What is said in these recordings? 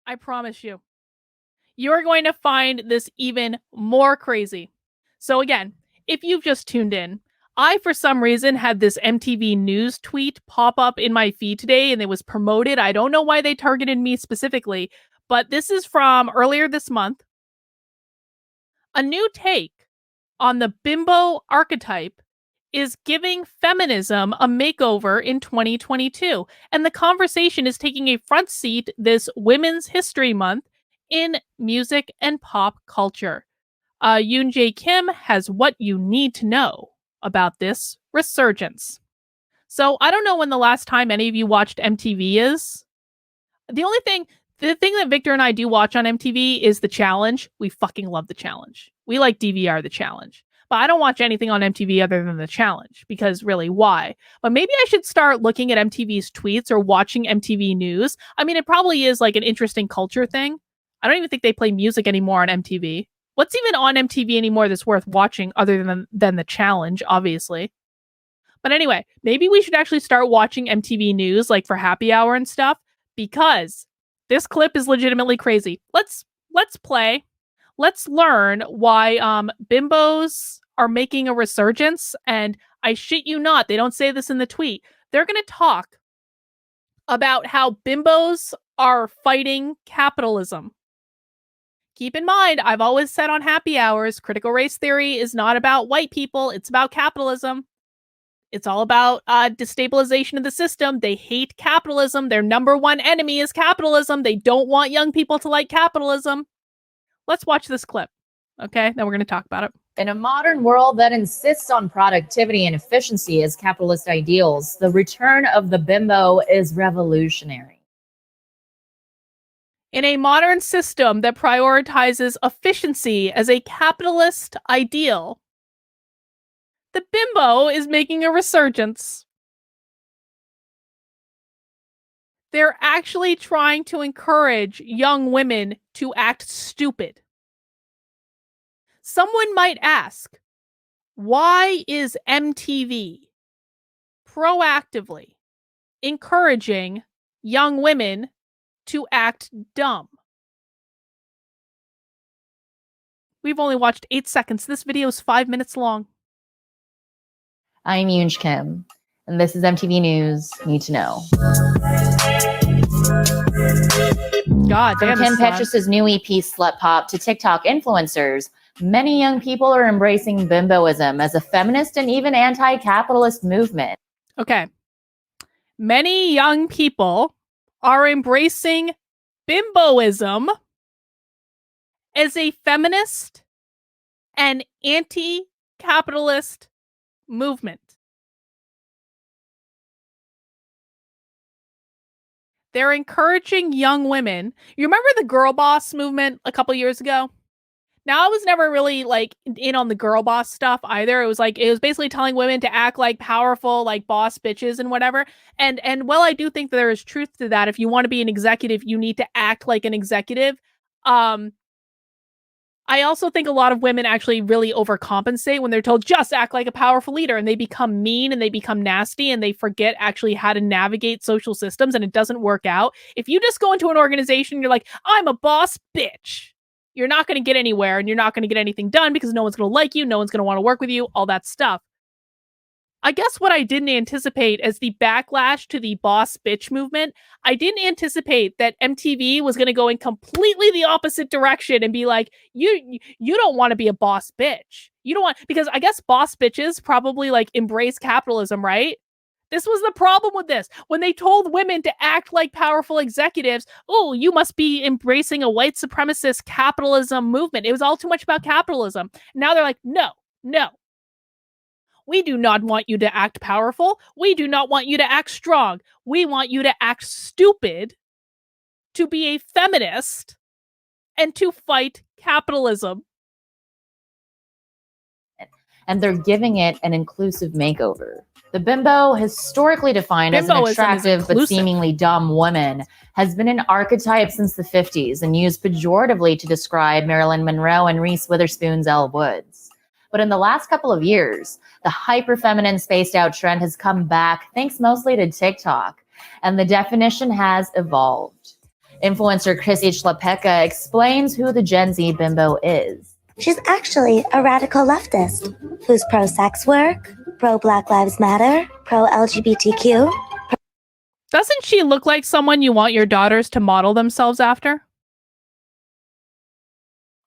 I promise you. You're going to find this even more crazy. So again, if you've just tuned in, I, for some reason, had this MTV News tweet pop up in my feed today and it was promoted. I don't know why they targeted me specifically, but this is from earlier this month. A new take on the bimbo archetype is giving feminism a makeover in 2022. And the conversation is taking a front seat this Women's History Month in music and pop culture. Yoon Jae Kim has what you need to know about this resurgence. So I don't know when the last time any of you watched MTV is. The thing that Victor and I do watch on MTV is The Challenge. We fucking love The Challenge. We like DVR The Challenge. But I don't watch anything on MTV other than The Challenge, because really, why? But maybe I should start looking at MTV's tweets or watching MTV News. I mean, it probably is like an interesting culture thing. I don't even think they play music anymore on MTV. What's even on MTV anymore that's worth watching other than The Challenge, obviously? But anyway, maybe we should actually start watching MTV News, like for happy hour and stuff, because this clip is legitimately crazy. Let's play. Let's learn why bimbos are making a resurgence. And I shit you not, they don't say this in the tweet. They're going to talk about how bimbos are fighting capitalism. Keep in mind, I've always said on happy hours, critical race theory is not about white people. It's about capitalism. It's all about destabilization of the system. They hate capitalism. Their number one enemy is capitalism. They don't want young people to like capitalism. Let's watch this clip, okay? Then we're going to talk about it. In a modern world that insists on productivity and efficiency as capitalist ideals, the return of the bimbo is revolutionary. In a modern system that prioritizes efficiency as a capitalist ideal, the bimbo is making a resurgence. They're actually trying to encourage young women to act stupid. Someone might ask, why is MTV proactively encouraging young women to act dumb? We've only watched 8 seconds. This video is 5 minutes long. I'm Yoon Kim, and this is MTV News Need to Know. God damn. From Ken Petrus's new EP Slut Pop to TikTok influencers, many young people are embracing bimboism as a feminist and even anti-capitalist movement. Okay. Many young people are embracing bimboism as a feminist and anti-capitalist movement. They're encouraging young women. You remember the girl boss movement a couple years ago? Now, I was never really like in on the girl boss stuff either. It was basically telling women to act like powerful, like boss bitches and whatever. And while I do think that there is truth to that, if you want to be an executive, you need to act like an executive. I also think a lot of women actually really overcompensate when they're told just act like a powerful leader, and they become mean and they become nasty and they forget actually how to navigate social systems, and it doesn't work out. If you just go into an organization and you're like, I'm a boss bitch, you're not going to get anywhere and you're not going to get anything done because no one's going to like you, no one's going to want to work with you, all that stuff. I guess what I didn't anticipate as the backlash to the boss bitch movement, I didn't anticipate that MTV was going to go in completely the opposite direction and be like, you don't want to be a boss bitch. You don't want, because I guess boss bitches probably like embrace capitalism, right? This was the problem with this. When they told women to act like powerful executives, oh, you must be embracing a white supremacist capitalism movement. It was all too much about capitalism. Now they're like, no. We do not want you to act powerful. We do not want you to act strong. We want you to act stupid, to be a feminist, and to fight capitalism. And they're giving it an inclusive makeover. The bimbo, historically defined as an attractive but seemingly dumb woman, has been an archetype since the 50s and used pejoratively to describe Marilyn Monroe and Reese Witherspoon's Elle Woods. But in the last couple of years, the hyper-feminine spaced-out trend has come back thanks mostly to TikTok, and the definition has evolved. Influencer Chrissy Schlepeka explains who the Gen Z bimbo is. She's actually a radical leftist who's pro-sex work, pro-Black Lives Matter, pro-LGBTQ. Doesn't she look like someone you want your daughters to model themselves after?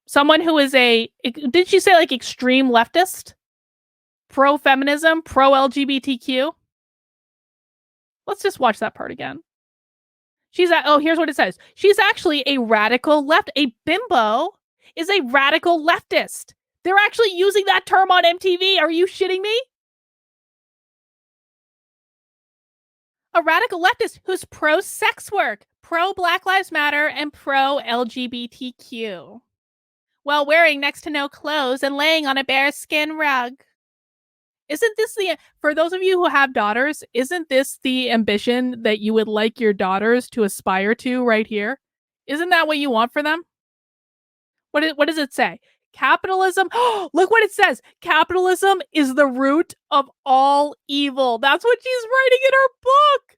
Someone who is did she say like extreme leftist? Pro-feminism, pro-LGBTQ? Let's just watch that part again. Here's what it says. She's actually a radical left. A bimbo is a radical leftist. They're actually using that term on MTV. Are you shitting me? A radical leftist who's pro-sex work, pro-Black Lives Matter, and pro-LGBTQ. While wearing next to no clothes and laying on a bearskin rug. Isn't this for those of you who have daughters, isn't this the ambition that you would like your daughters to aspire to right here? Isn't that what you want for them? What does it say? Capitalism. Look what it says. Capitalism is the root of all evil. That's what she's writing in her book.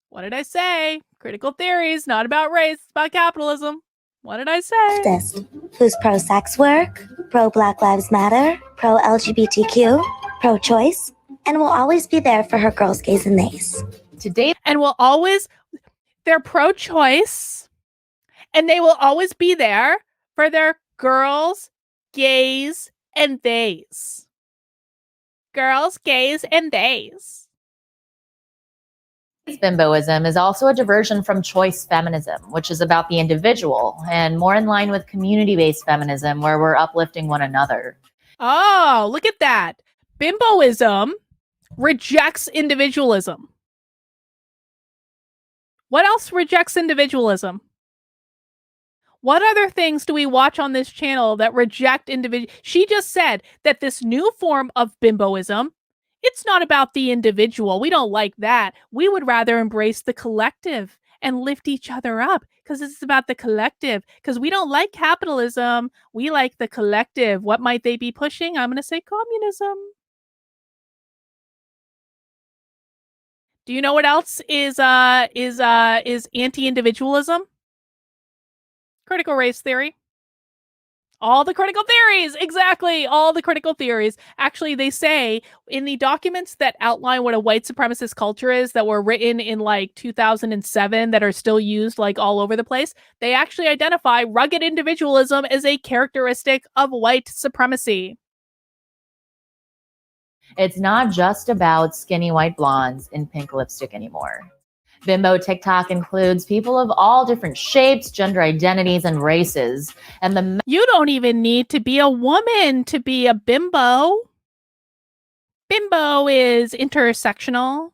What did I say? Critical theories, not about race, it's about capitalism. What did I say? Leftist who's pro-sex work, pro-Black Lives Matter, pro-LGBTQ, pro-choice, and will always be there for her girls, gays, and theys. They're pro-choice, and they will always be there for their girls, gays, and theys. Girls, gays, and theys. Bimboism is also a diversion from choice feminism, which is about the individual and more in line with community-based feminism where we're uplifting one another. Oh, look at that. Bimboism rejects individualism. What else rejects individualism? What other things do we watch on this channel that reject individual? She just said that this new form of bimboism, it's not about the individual. We don't like that. We would rather embrace the collective and lift each other up because it's about the collective. Because we don't like capitalism. We like the collective. What might they be pushing? I'm going to say communism. Do you know what else is anti-individualism? Critical race theory. All the critical theories, exactly. All the critical theories. Actually, they say in the documents that outline what a white supremacist culture is that were written in like 2007 that are still used like all over the place, they actually identify rugged individualism as a characteristic of white supremacy. It's not just about skinny white blondes in pink lipstick anymore. Bimbo TikTok includes people of all different shapes, gender identities, and races. And you don't even need to be a woman to be a bimbo. Bimbo is intersectional.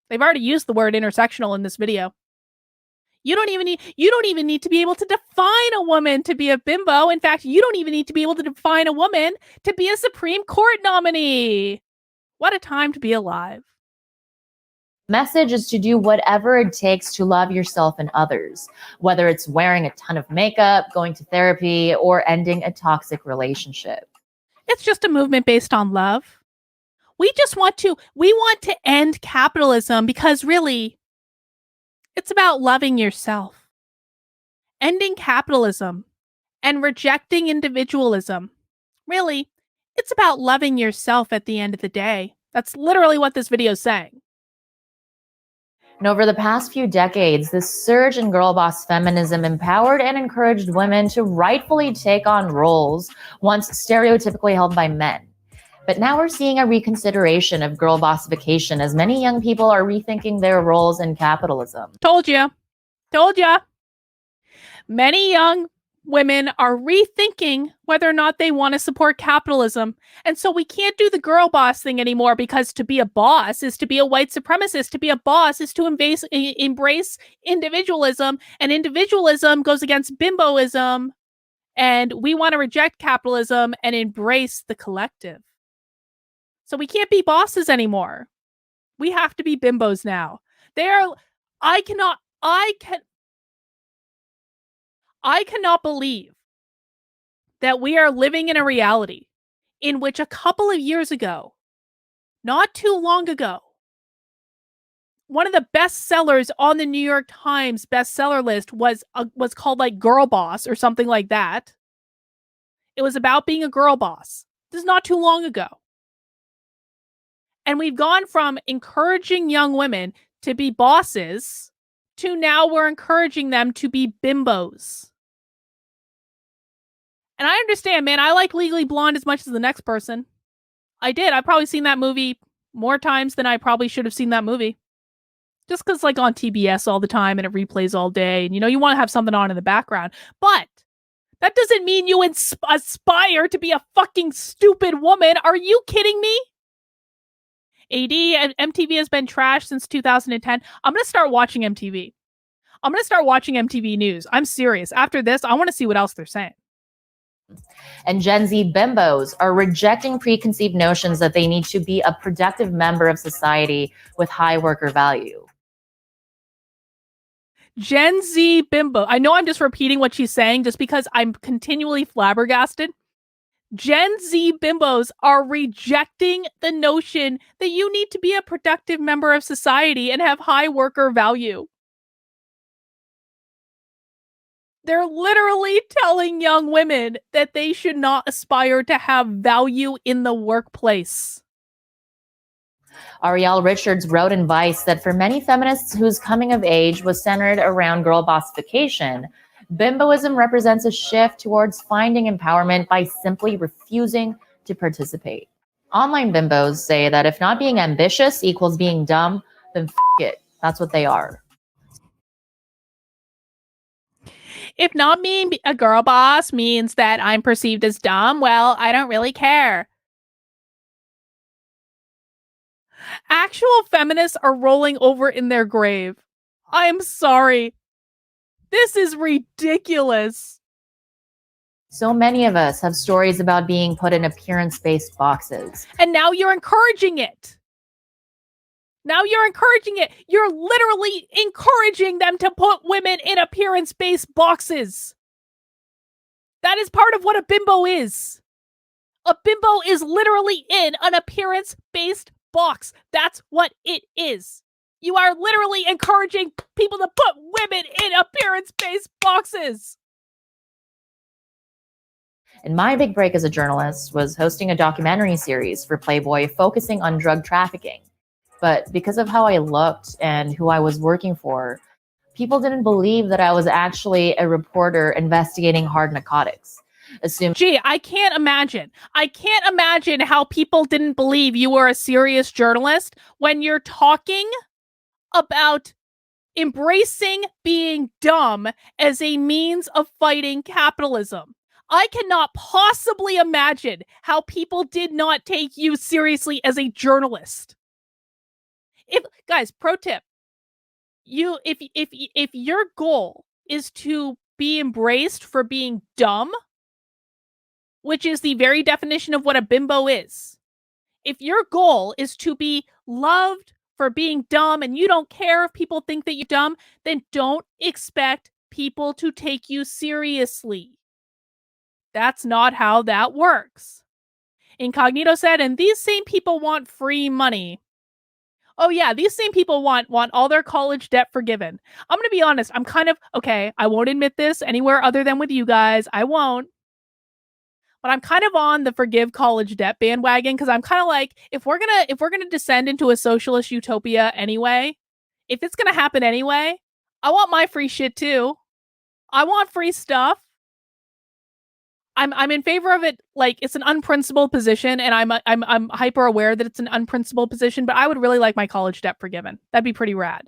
They've already used the word intersectional in this video. You don't even need to be able to define a woman to be a bimbo. In fact, you don't even need to be able to define a woman to be a Supreme Court nominee. What a time to be alive. Message is to do whatever it takes to love yourself and others, whether it's wearing a ton of makeup, going to therapy, or ending a toxic relationship. It's just a movement based on love. We want to end capitalism because really, it's about loving yourself. Ending capitalism and rejecting individualism. Really, it's about loving yourself at the end of the day. That's literally what this video is saying. And over the past few decades, this surge in girl boss feminism empowered and encouraged women to rightfully take on roles once stereotypically held by men. But now we're seeing a reconsideration of girl bossification as many young people are rethinking their roles in capitalism. Told ya. Many young women are rethinking whether or not they want to support capitalism. And so we can't do the girl boss thing anymore because to be a boss is to be a white supremacist. To be a boss is to embrace individualism, and individualism goes against bimboism. And we want to reject capitalism and embrace the collective. So we can't be bosses anymore. We have to be bimbos now. I cannot believe that we are living in a reality in which a couple of years ago, not too long ago, one of the best sellers on the New York Times bestseller list was called like Girl Boss or something like that. It was about being a girl boss. This is not too long ago. And we've gone from encouraging young women to be bosses to now we're encouraging them to be bimbos. And I understand, man, I like Legally Blonde as much as the next person. I did. I've probably seen that movie more times than I probably should have seen that movie. Just because like on TBS all the time and it replays all day. And, you want to have something on in the background. But that doesn't mean you aspire to be a fucking stupid woman. Are you kidding me? AD, MTV has been trashed since 2010. I'm going to start watching MTV. I'm going to start watching MTV News. I'm serious. After this, I want to see what else they're saying. And Gen Z bimbos are rejecting preconceived notions that they need to be a productive member of society with high worker value. Gen Z bimbo. I know I'm just repeating what she's saying just because I'm continually flabbergasted. Gen Z bimbos are rejecting the notion that you need to be a productive member of society and have high worker value. They're literally telling young women that they should not aspire to have value in the workplace. Arielle Richards wrote in Vice that for many feminists whose coming of age was centered around girl bossification, bimboism represents a shift towards finding empowerment by simply refusing to participate. Online bimbos say that if not being ambitious equals being dumb, then it. That's what they are. If not being a girl boss means that I'm perceived as dumb, well, I don't really care. Actual feminists are rolling over in their grave. I'm sorry. This is ridiculous. So many of us have stories about being put in appearance-based boxes. And now you're encouraging it. You're literally encouraging them to put women in appearance-based boxes. That is part of what a bimbo is. A bimbo is literally in an appearance-based box. That's what it is. You are literally encouraging people to put women in appearance-based boxes. And my big break as a journalist was hosting a documentary series for Playboy focusing on drug trafficking. But because of how I looked and who I was working for, people didn't believe that I was actually a reporter investigating hard narcotics. Gee, I can't imagine. I can't imagine how people didn't believe you were a serious journalist when you're talking about embracing being dumb as a means of fighting capitalism. I cannot possibly imagine how people did not take you seriously as a journalist. Guys, pro tip, if your goal is to be embraced for being dumb, which is the very definition of what a bimbo is, if your goal is to be loved for being dumb and you don't care if people think that you're dumb, then don't expect people to take you seriously. That's not how that works. Incognito said, and these same people want free money. Oh yeah, these same people want all their college debt forgiven. I'm going to be honest. I'm kind of, okay, I won't admit this anywhere other than with you guys. I won't. But I'm kind of on the forgive college debt bandwagon because I'm kind of like, if we're gonna descend into a socialist utopia anyway, if it's gonna happen anyway, I want my free shit too. I want free stuff. I'm in favor of it. Like, it's an unprincipled position, and I'm hyper aware that it's an unprincipled position. But I would really like my college debt forgiven. That'd be pretty rad.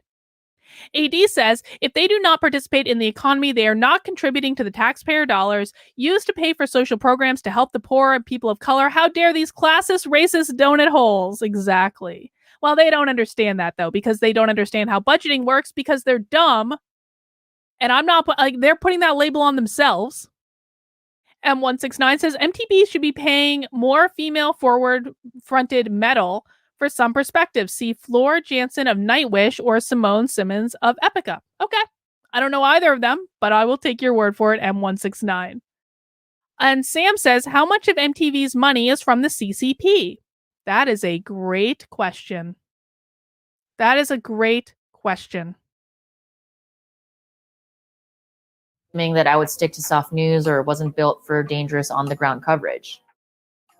AD says, if they do not participate in the economy, they are not contributing to the taxpayer dollars used to pay for social programs to help the poor and people of color. How dare these classist, racist donut holes? Exactly. Well, they don't understand that, though, because they don't understand how budgeting works because they're dumb. And I'm not, like, they're putting that label on themselves. M169 says, MTV should be paying more female forward-fronted metal for some perspective. See Floor Jansen of Nightwish or Simone Simmons of Epica. Okay. I don't know either of them, but I will take your word for it, M169. And Sam says, how much of MTV's money is from the CCP? That is a great question. That is a great question. Meaning that I would stick to soft news or wasn't built for dangerous on-the-ground coverage.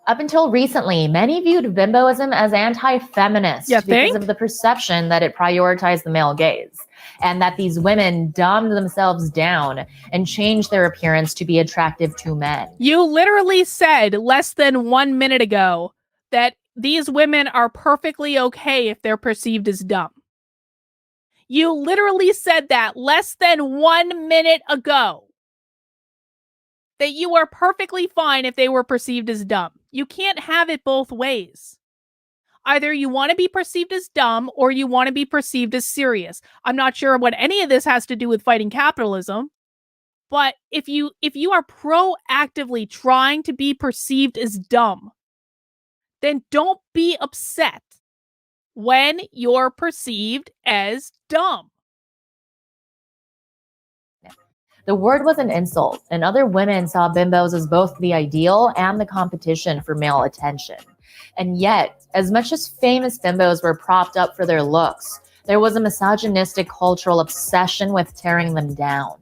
Up until recently, many viewed bimboism as anti-feminist because of the perception that it prioritized the male gaze, and that these women dumbed themselves down and changed their appearance to be attractive to men. You literally said less than 1 minute ago that these women are perfectly okay if they're perceived as dumb. You literally said that less than 1 minute ago. That you are perfectly fine if they were perceived as dumb. You can't have it both ways. Either you want to be perceived as dumb or you want to be perceived as serious. I'm not sure what any of this has to do with fighting capitalism, but if you are proactively trying to be perceived as dumb, then don't be upset when you're perceived as dumb. The word was an insult, and other women saw bimbos as both the ideal and the competition for male attention. And yet, as much as famous bimbos were propped up for their looks, there was a misogynistic cultural obsession with tearing them down.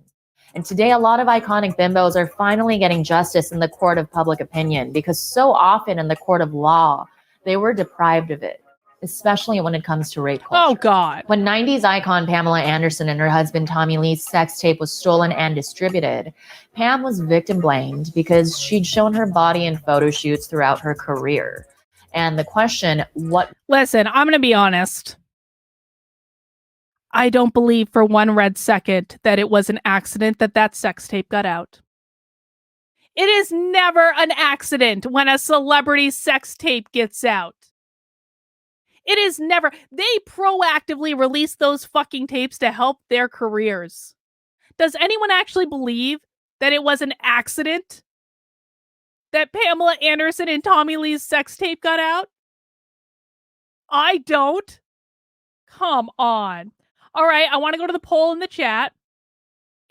And today, a lot of iconic bimbos are finally getting justice in the court of public opinion, because so often in the court of law, they were deprived of it, especially when it comes to rape culture. Oh, God. When 90s icon Pamela Anderson and her husband Tommy Lee's sex tape was stolen and distributed, Pam was victim blamed because she'd shown her body in photo shoots throughout her career. And the question, what... Listen, I'm going to be honest. I don't believe for one red second that it was an accident that sex tape got out. It is never an accident when a celebrity sex tape gets out. It is never. They proactively release those fucking tapes to help their careers. Does anyone actually believe that it was an accident that Pamela Anderson and Tommy Lee's sex tape got out? I don't. Come on. All right, I want to go to the poll in the chat.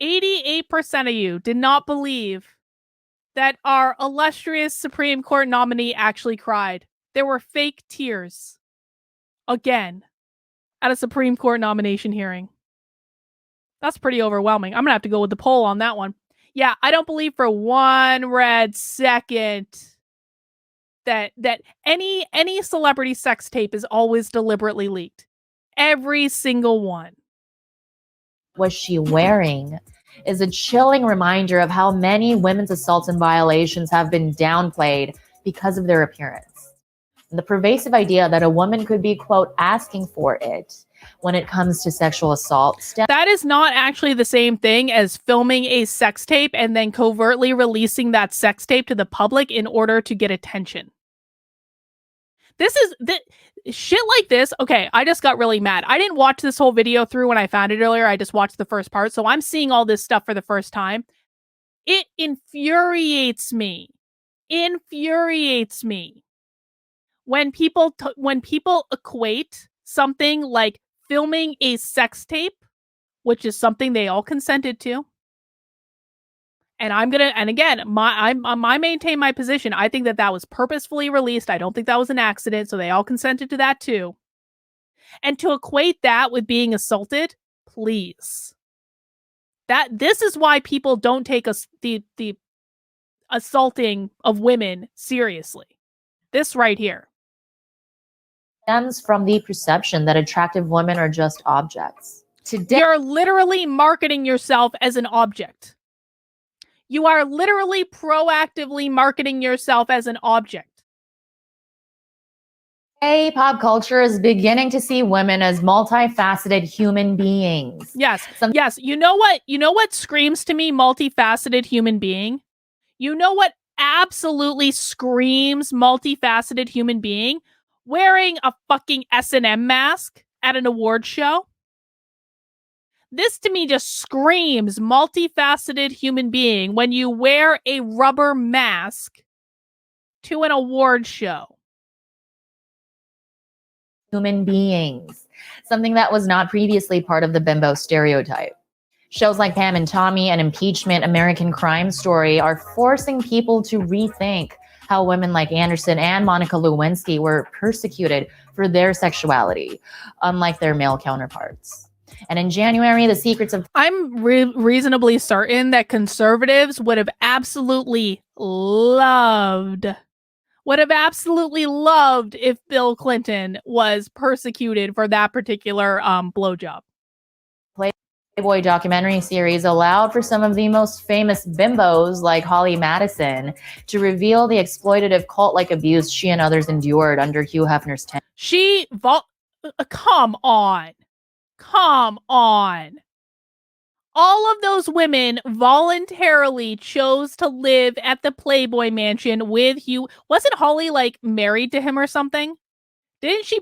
88% of you did not believe that our illustrious Supreme Court nominee actually cried. There were fake tears. Again, at a Supreme Court nomination hearing. That's pretty overwhelming. I'm going to have to go with the poll on that one. Yeah, I don't believe for one red second that any celebrity sex tape is always deliberately leaked. Every single one. Was she wearing is a chilling reminder of how many women's assaults and violations have been downplayed because of their appearance. And the pervasive idea that a woman could be, quote, asking for it when it comes to sexual assault. That is not actually the same thing as filming a sex tape and then covertly releasing that sex tape to the public in order to get attention. This is shit like this. Okay, I just got really mad. I didn't watch this whole video through when I found it earlier. I just watched the first part. So I'm seeing all this stuff for the first time. It infuriates me. When people equate something like filming a sex tape, which is something they all consented to. And I maintain my position. I think that was purposefully released. I don't think that was an accident. So they all consented to that too. And to equate that with being assaulted, please. This is why people don't take the assaulting of women seriously. This right here stems from the perception that attractive women are just objects. Today, you're literally marketing yourself as an object. You are literally proactively marketing yourself as an object. Hey, pop culture is beginning to see women as multifaceted human beings. Yes. Yes. You know what screams to me multifaceted human being? You know what absolutely screams multifaceted human being? Wearing a fucking S&M mask at an award show. This to me just screams multifaceted human being when you wear a rubber mask to an award show. Human beings. Something that was not previously part of the bimbo stereotype. Shows like Pam and Tommy and Impeachment, American Crime Story are forcing people to rethink how women like Anderson and Monica Lewinsky were persecuted for their sexuality, unlike their male counterparts. And in January, the secrets of... I'm reasonably certain that conservatives would have absolutely loved if Bill Clinton was persecuted for that particular blowjob. Playboy documentary series allowed for some of the most famous bimbos like Holly Madison to reveal the exploitative cult-like abuse she and others endured under Hugh Hefner's tenure. Come on. All of those women voluntarily chose to live at the Playboy mansion with Hugh. Wasn't Holly like married to him or something? Didn't she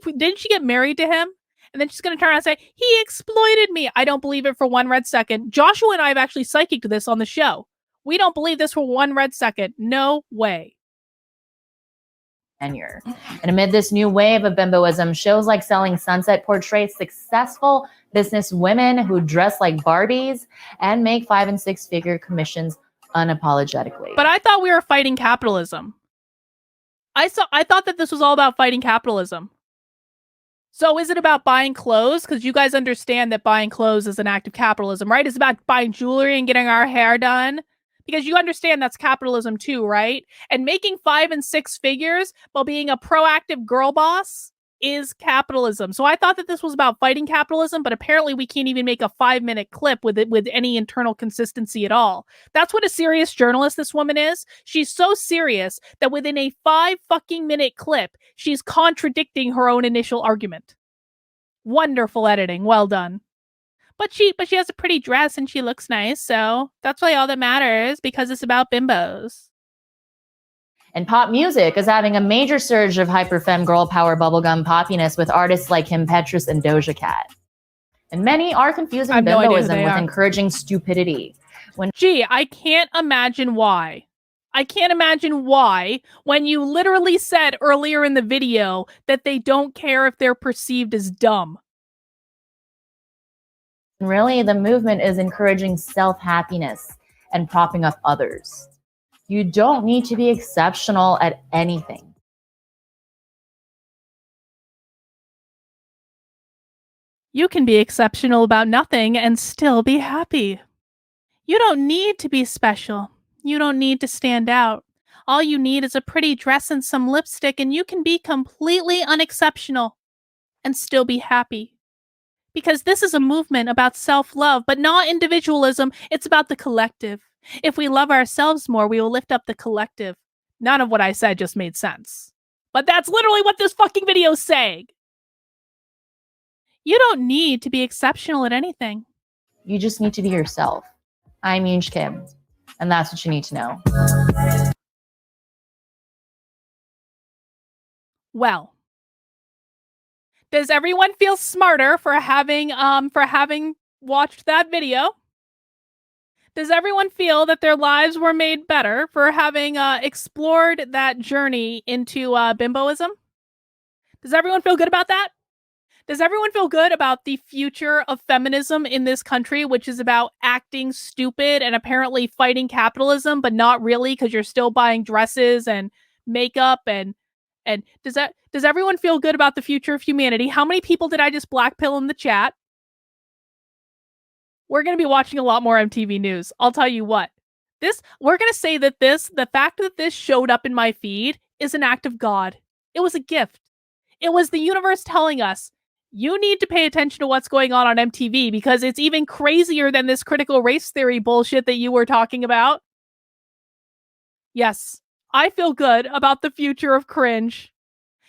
get married to him? And then she's going to turn around and say, he exploited me. I don't believe it for one red second. Joshua and I have actually psychicked this on the show. We don't believe this for one red second. No way. Tenure. And amid this new wave of bimboism, shows like Selling Sunset portray successful business women who dress like Barbies and make 5- and 6-figure commissions unapologetically. But I thought we were fighting capitalism. I thought that this was all about fighting capitalism. So is it about buying clothes? Because you guys understand that buying clothes is an act of capitalism, right? It's about buying jewelry and getting our hair done. Because you understand that's capitalism too, right? And making 5- and 6 figures while being a proactive girl boss is capitalism. So I thought that this was about fighting capitalism, but apparently we can't even make a 5-minute clip with it with any internal consistency at all. That's what a serious journalist this woman is. She's so serious that within a 5-fucking-minute clip, she's contradicting her own initial argument. Wonderful editing. Well done. But she has a pretty dress and she looks nice, so that's really all that matters because it's about bimbos. And pop music is having a major surge of hyperfemme girl power bubblegum poppiness with artists like Kim Petras and Doja Cat. And many are confusing bimboism with encouraging stupidity. I can't imagine why. When you literally said earlier in the video that they don't care if they're perceived as dumb. Really, the movement is encouraging self-happiness and propping up others. You don't need to be exceptional at anything. You can be exceptional about nothing and still be happy. You don't need to be special. You don't need to stand out. All you need is a pretty dress and some lipstick, and you can be completely unexceptional and still be happy. Because this is a movement about self-love, but not individualism. It's about the collective. If we love ourselves more, we will lift up the collective. None of what I said just made sense. But that's literally what this fucking video is saying. You don't need to be exceptional at anything. You just need to be yourself. I'm Yunj Kim, and that's what you need to know. Well, does everyone feel smarter for having watched that video? Does everyone feel that their lives were made better for having explored that journey into bimboism? Does everyone feel good about that? Does everyone feel good about the future of feminism in this country, which is about acting stupid and apparently fighting capitalism, but not really because you're still buying dresses and makeup and does everyone feel good about the future of humanity? How many people did I just blackpill in the chat? We're going to be watching a lot more MTV news. I'll tell you what. We're going to say that the fact that this showed up in my feed is an act of God. It was a gift. It was the universe telling us, you need to pay attention to what's going on MTV because it's even crazier than this critical race theory bullshit that you were talking about. Yes, I feel good about the future of cringe.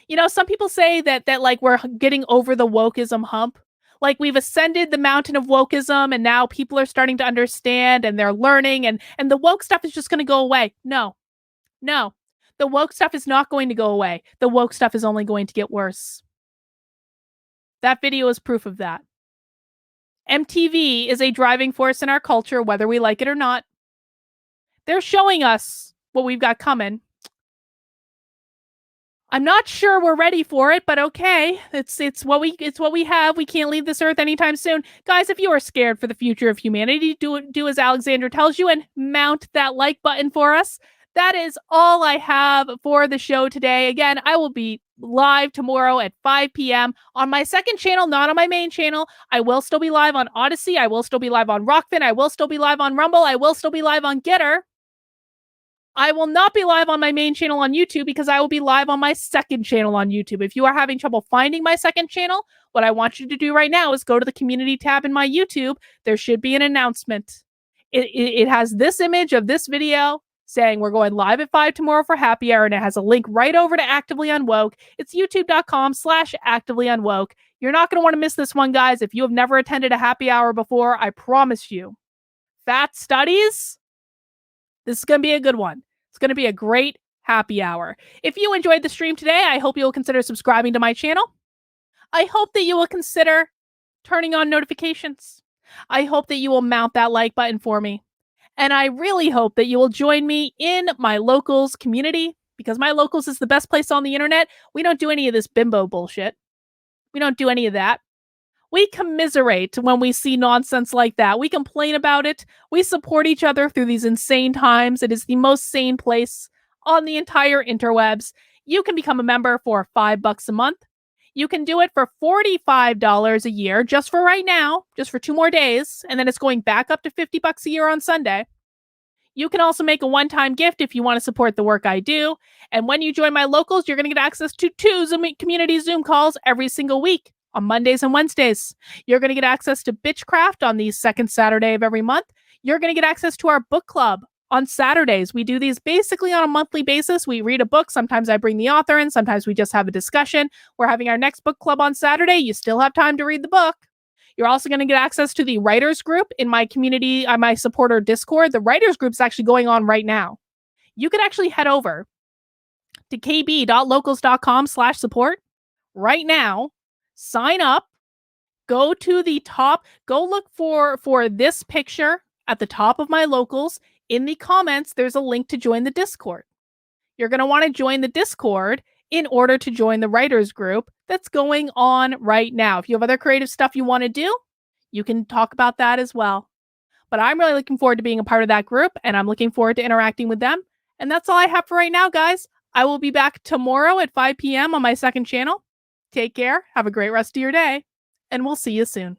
You know, some people say that like we're getting over the wokeism hump. Like we've ascended the mountain of wokeism and now people are starting to understand and they're learning and the woke stuff is just going to go away. No. The woke stuff is not going to go away. The woke stuff is only going to get worse. That video is proof of that. MTV is a driving force in our culture, whether we like it or not. They're showing us what we've got coming. I'm not sure we're ready for it, but okay. It's what we have. We can't leave this earth anytime soon. Guys, if you are scared for the future of humanity, do as Alexandra tells you and mount that like button for us. that is all I have for the show today. Again, I will be live tomorrow at 5 p.m. on my second channel, not on my main channel. I will still be live on Odyssey. I will still be live on Rockfin. I will still be live on Rumble. I will still be live on Getter. I will not be live on my main channel on YouTube because I will be live on my second channel on YouTube. If you are having trouble finding my second channel, what I want you to do right now is go to the community tab in my YouTube. There should be an announcement. It has this image of this video saying we're going live at 5 tomorrow for happy hour, and it has a link right over to Actively Unwoke. It's youtube.com/Actively Unwoke. You're not going to want to miss this one, guys. If you have never attended a happy hour before, I promise you, Fat Studies, this is going to be a good one. It's going to be a great happy hour. If you enjoyed the stream today, I hope you will consider subscribing to my channel. I hope that you will consider turning on notifications. I hope that you will mount that like button for me. And I really hope that you will join me in my locals community, because my locals is the best place on the internet. We don't do any of this bimbo bullshit. We don't do any of that. We commiserate when we see nonsense like that. We complain about it. We support each other through these insane times. It is the most sane place on the entire interwebs. You can become a member for $5 a month. You can do it for $45 a year just for right now, just for 2 more days, and then it's going back up to $50 a year on Sunday. You can also make a one-time gift if you want to support the work I do. And when you join my locals, you're going to get access to 2 community Zoom calls every single week on Mondays and Wednesdays. You're going to get access to Bitchcraft on the second Saturday of every month. You're going to get access to our book club on Saturdays. We do these basically on a monthly basis. We read a book. Sometimes I bring the author in. Sometimes we just have a discussion. We're having our next book club on Saturday. You still have time to read the book. You're also going to get access to the writers group in my community, my supporter Discord. The writers group is actually going on right now. You could actually head over to kb.locals.com/support right now. Sign up. Go to the top. Go look for this picture at the top of my locals. In the comments, there's a link to join the Discord. You're going to want to join the Discord in order to join the writers group that's going on right now. If you have other creative stuff you want to do, you can talk about that as well. But I'm really looking forward to being a part of that group, and I'm looking forward to interacting with them. And that's all I have for right now, guys. I will be back tomorrow at 5 p.m. on my second channel. Take care. Have a great rest of your day, and we'll see you soon.